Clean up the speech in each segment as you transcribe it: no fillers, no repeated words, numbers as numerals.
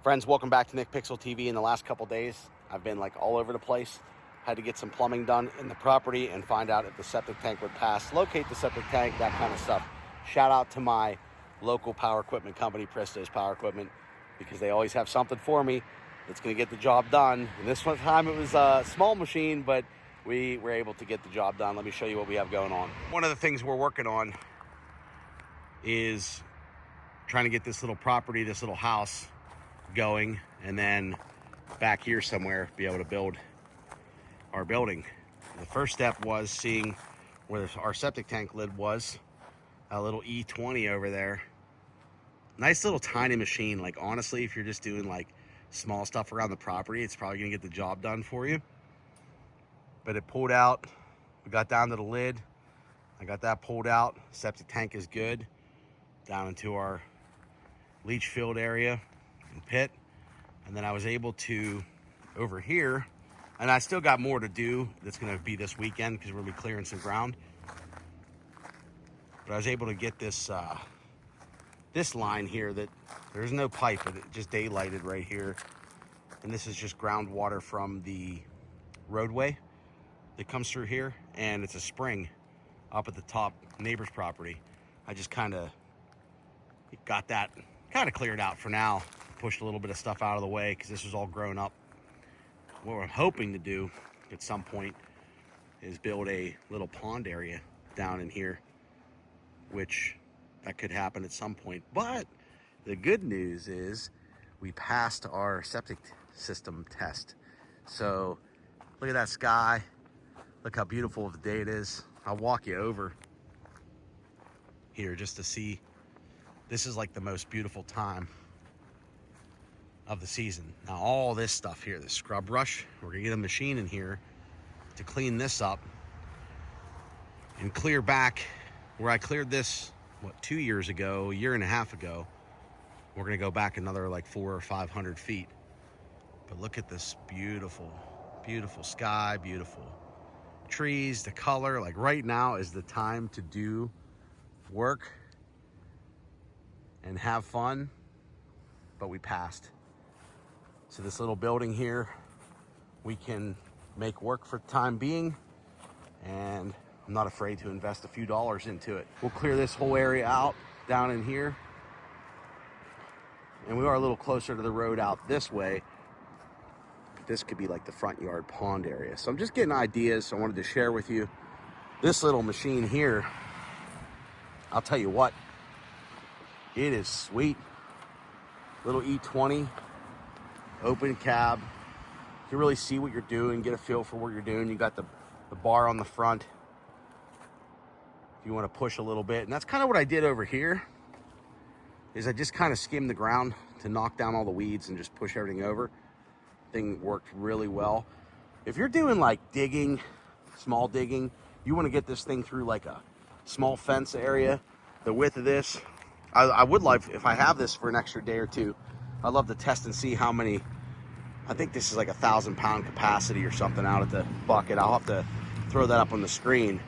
Friends, welcome back to Nick Pixel TV. In the last couple days, I've been like all over the place. Had to get some plumbing done in the property and find out if the septic tank would pass, locate the septic tank, that kind of stuff. Shout out to my local power equipment company, Presto's Power Equipment, because they always have something for me that's going to get the job done. And this one time it was a small machine, but we were able to get the job done. Let me show you what we have going on. One of the things we're working on is trying to get this little property, this little house going, and then back here somewhere be able to build our building. The first step was seeing where our septic tank lid was, a little E20 over there. Nice little tiny machine. Like honestly, if you're just doing like small stuff around the property, it's probably gonna get the job done for you. But it pulled out, we got down to the lid, I got that pulled out. Septic tank is good. Down into our leach field area and pit. And then I was able to, over here, and I still got more to do. That's gonna be this weekend because we're gonna be clearing some ground. But I was able to get this this line here that there's no pipe, but it just daylighted right here. And this is just groundwater from the roadway that comes through here, and it's a spring up at the top neighbor's property. I just kind of got that kind of cleared out for now, pushed a little bit of stuff out of the way because this was all grown up. What I'm hoping to do at some point is build a little pond area down in here, which that could happen at some point. But the good news is we passed our septic system test. So look at that sky. Look how beautiful the day it is. I'll walk you over here just to see. This is like the most beautiful time of the season. Now all this stuff here, the scrub brush, we're gonna get a machine in here to clean this up and clear back where I cleared this, what, 2 years ago, a year and a half ago. We're gonna go back another like 400 or 500 feet. But look at this beautiful, beautiful sky, beautiful trees, the color. Like right now is the time to do work and have fun, but we passed. So this little building here, we can make work for the time being, and I'm not afraid to invest a few dollars into it. We'll clear this whole area out down in here, and we are a little closer to the road out this way. This could be like the front yard pond area. So I'm just getting ideas, so I wanted to share with you. This little machine here, I'll tell you what, it is sweet. Little E20, open cab. You can really see what you're doing, get a feel for what you're doing. You got the bar on the front if you want to push a little bit. And that's kind of what I did over here, is I just kind of skimmed the ground to knock down all the weeds and just push everything over. Thing worked really well. If you're doing like digging, small digging, you want to get this thing through like a small fence area. The width of this, I would like, if I have this for an extra day or two, I'd love to test and see how many. I think this is like 1,000-pound capacity or something out at the bucket. I'll have to throw that up on the screen.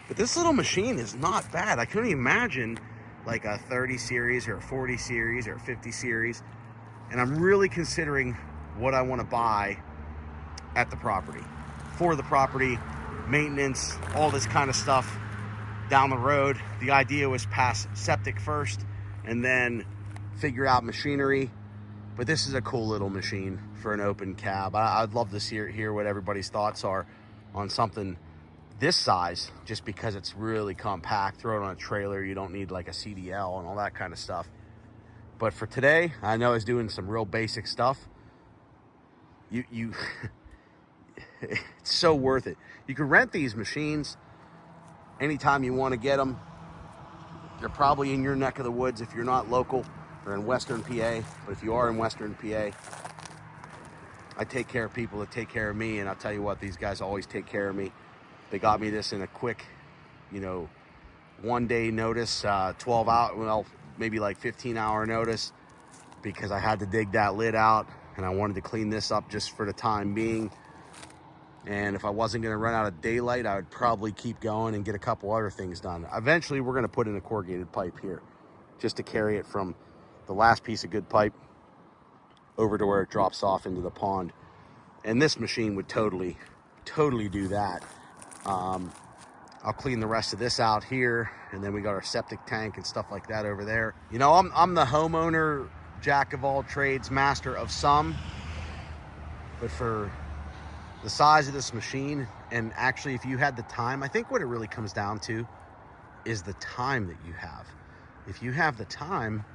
But this little machine is not bad. I couldn't imagine like a 30 series or a 40 series or a 50 series. And I'm really considering what I want to buy at the property, for the property, maintenance, all this kind of stuff down the road. The idea was pass septic first and then figure out machinery. But this is a cool little machine for an open cab. I'd love to hear what everybody's thoughts are on something this size, just because it's really compact. Throw it on a trailer, you don't need like a CDL and all that kind of stuff. But for today, I know I was doing some real basic stuff. It's so worth it. You can rent these machines anytime you want to get them. They're probably in your neck of the woods if you're not local or in Western PA. But if you are in Western PA, I take care of people that take care of me, and I'll tell you what, these guys always take care of me. They got me this in a quick, 1 day notice, 12 hour, well, maybe like 15-hour notice, because I had to dig that lid out and I wanted to clean this up just for the time being. And if I wasn't gonna run out of daylight, I would probably keep going and get a couple other things done. Eventually, we're gonna put in a corrugated pipe here just to carry it from the last piece of good pipe over to where it drops off into the pond. And this machine would totally do that. I'll clean the rest of this out here, and then we got our septic tank and stuff like that over there. You know, I'm the homeowner, jack of all trades, master of some, but for the size of this machine, and actually if you had the time, I think what it really comes down to is the time that you have. If you have the time,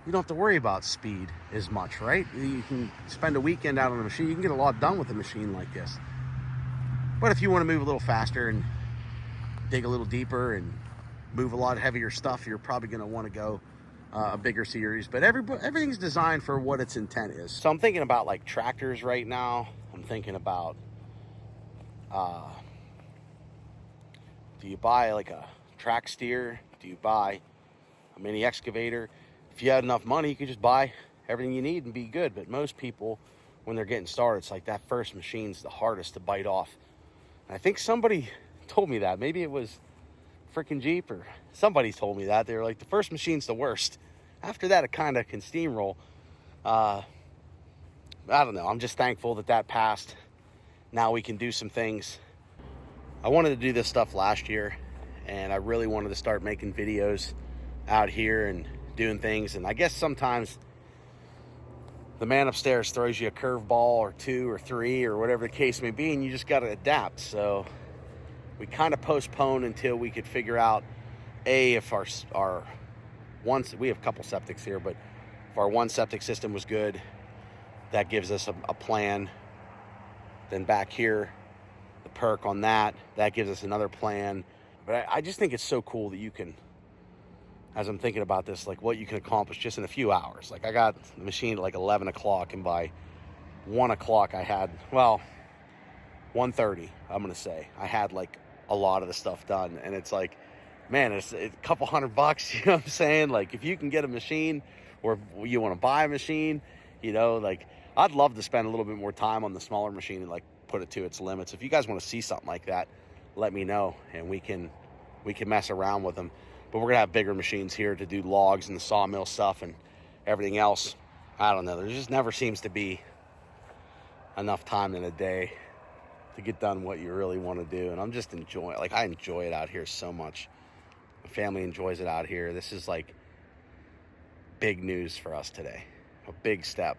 you don't have to worry about speed as much, right? You can spend a weekend out on a machine. You can get a lot done with a machine like this. But if you want to move a little faster and dig a little deeper and move a lot heavier stuff, you're probably going to want to go a bigger series. But everything's designed for what its intent is. So I'm thinking about like tractors right now. I'm thinking about, do you buy like a track steer? Do you buy a mini excavator? If you had enough money, you could just buy everything you need and be good. But most people, when they're getting started, it's like that first machine's the hardest to bite off. And I think somebody told me that. Maybe it was freaking Jeep or somebody told me that. They were like, the first machine's the worst. After that, it kind of can steamroll. I don't know. I'm just thankful that that passed. Now we can do some things. I wanted to do this stuff last year, and I really wanted to start making videos out here and doing things. And I guess sometimes the man upstairs throws you a curveball or two or three or whatever the case may be, and you just got to adapt. So we kind of postponed until we could figure out, if our one, we have a couple septics here, but if our one septic system was good, that gives us a plan. Then back here, the perk on that gives us another plan. But I just think it's so cool that you can, as I'm thinking about this, like what you can accomplish just in a few hours. Like I got the machine at like 11 o'clock, and by 1 o'clock I had, well, 1:30, I'm going to say, I had like a lot of the stuff done. And it's like, man, it's a couple $100, you know what I'm saying? Like if you can get a machine, or you want to buy a machine, you know, like I'd love to spend a little bit more time on the smaller machine and like put it to its limits. If you guys want to see something like that, let me know, and we can mess around with them. But we're gonna have bigger machines here to do logs and the sawmill stuff and everything else. I don't know, there just never seems to be enough time in a day to get done what you really want to do. And I'm just enjoying, like I enjoy it out here so much. My family enjoys it out here. This is like big news for us today. A big step.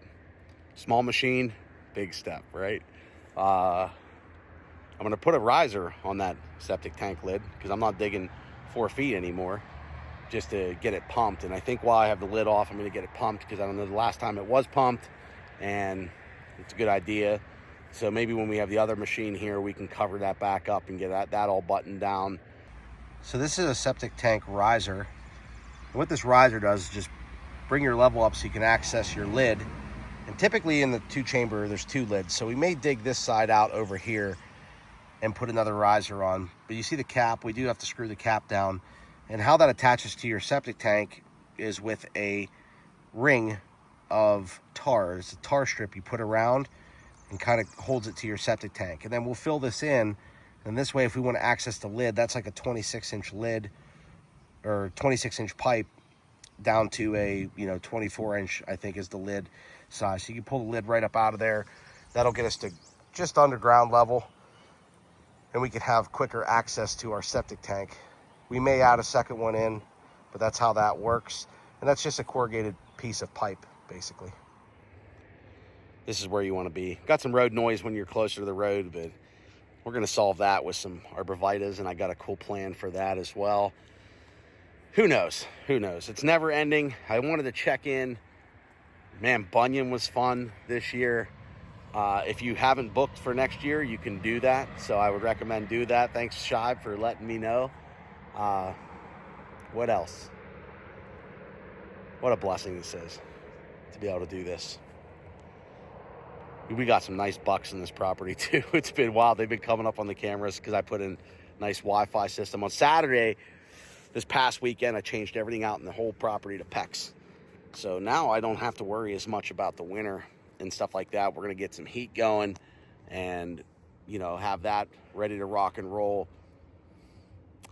Small machine, big step, right? I'm gonna put a riser on that septic tank lid because I'm not digging 4 feet anymore, just to get it pumped. And I think while I have the lid off, I'm gonna get it pumped because I don't know the last time it was pumped, and it's a good idea. So maybe when we have the other machine here, we can cover that back up and get that all buttoned down. So this is a septic tank riser. What this riser does is just bring your level up so you can access your lid. And typically in the 2-chamber, there's 2 lids. So we may dig this side out over here and put another riser on. But you see the cap, we do have to screw the cap down. And how that attaches to your septic tank is with a ring of tar. It's a tar strip you put around and kind of holds it to your septic tank. And then we'll fill this in. And this way, if we want to access the lid, that's like a 26-inch lid or 26-inch pipe down to a 24-inch, I think is the lid size. So you can pull the lid right up out of there. That'll get us to just under ground level, and we can have quicker access to our septic tank. We may add a second one in, but that's how that works. And that's just a corrugated piece of pipe, basically. This is where you want to be. Got some road noise when you're closer to the road, but we're going to solve that with some arborvitaes, and I got a cool plan for that as well. Who knows? Who knows? It's never ending. I wanted to check in. Man, Bunyan was fun this year. If you haven't booked for next year, you can do that. So I would recommend do that. Thanks, Shive, for letting me know. What else? What a blessing this is to be able to do this. We got some nice bucks in this property too. It's been wild. They've been coming up on the cameras because I put in a nice Wi-Fi system. On Saturday, this past weekend, I changed everything out in the whole property to PEX. So now I don't have to worry as much about the winter and stuff like that. We're going to get some heat going and, have that ready to rock and roll.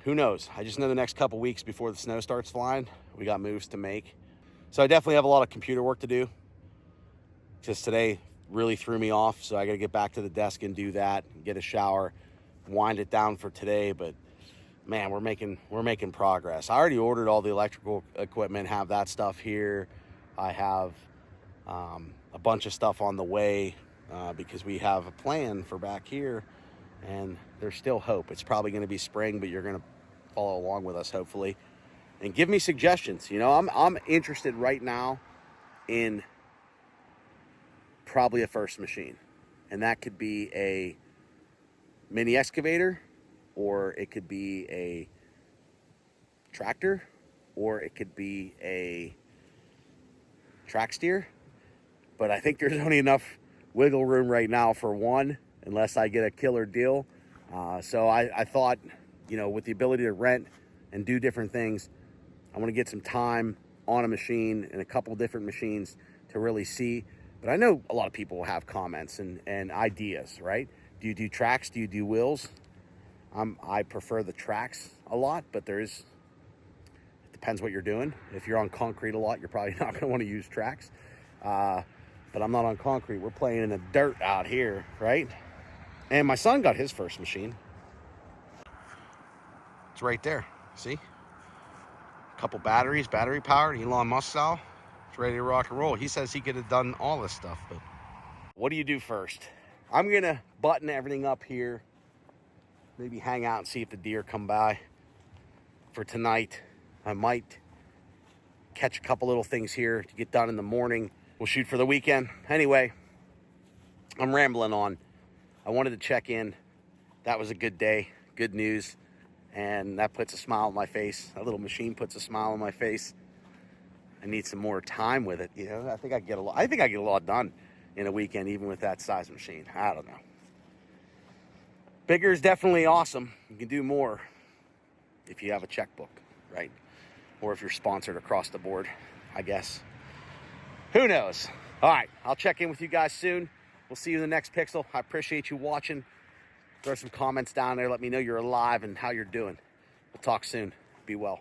Who knows? I just know the next couple weeks before the snow starts flying, we got moves to make. So I definitely have a lot of computer work to do. Just today really threw me off, so I got to get back to the desk and do that, get a shower, wind it down for today. But man, we're making progress. I already ordered all the electrical equipment, have that stuff here. I have a bunch of stuff on the way because we have a plan for back here, and there's still hope. It's probably going to be spring, but you're going to follow along with us, hopefully, and give me suggestions. You know, I'm interested right now in probably a first machine, and that could be a mini excavator, or it could be a tractor, or it could be a track steer. But I think there's only enough wiggle room right now for one, unless I get a killer deal. So I thought, you know, with the ability to rent and do different things, I want to get some time on a machine and a couple different machines to really see. But I know a lot of people have comments and ideas, right? Do you do tracks? Do you do wheels? I prefer the tracks a lot, but it depends what you're doing. If you're on concrete a lot, you're probably not going to want to use tracks. But I'm not on concrete. We're playing in the dirt out here, right? And my son got his first machine. It's right there. See? A couple batteries, battery powered, Elon Musk style. It's ready to rock and roll. He says he could have done all this stuff, but what do you do first? I'm going to button everything up here. Maybe hang out and see if the deer come by. For tonight, I might catch a couple little things here to get done in the morning. We'll shoot for the weekend. Anyway, I'm rambling on. I wanted to check in. That was a good day, good news, and that puts a smile on my face. That little machine puts a smile on my face. I need some more time with it. You know, I think I get a lot done in a weekend, even with that size machine. I don't know. Bigger is definitely awesome. You can do more if you have a checkbook, right? Or if you're sponsored across the board, I guess. Who knows? All right, I'll check in with you guys soon. We'll see you in the next Pixel. I appreciate you watching. Throw some comments down there. Let me know you're alive and how you're doing. We'll talk soon. Be well.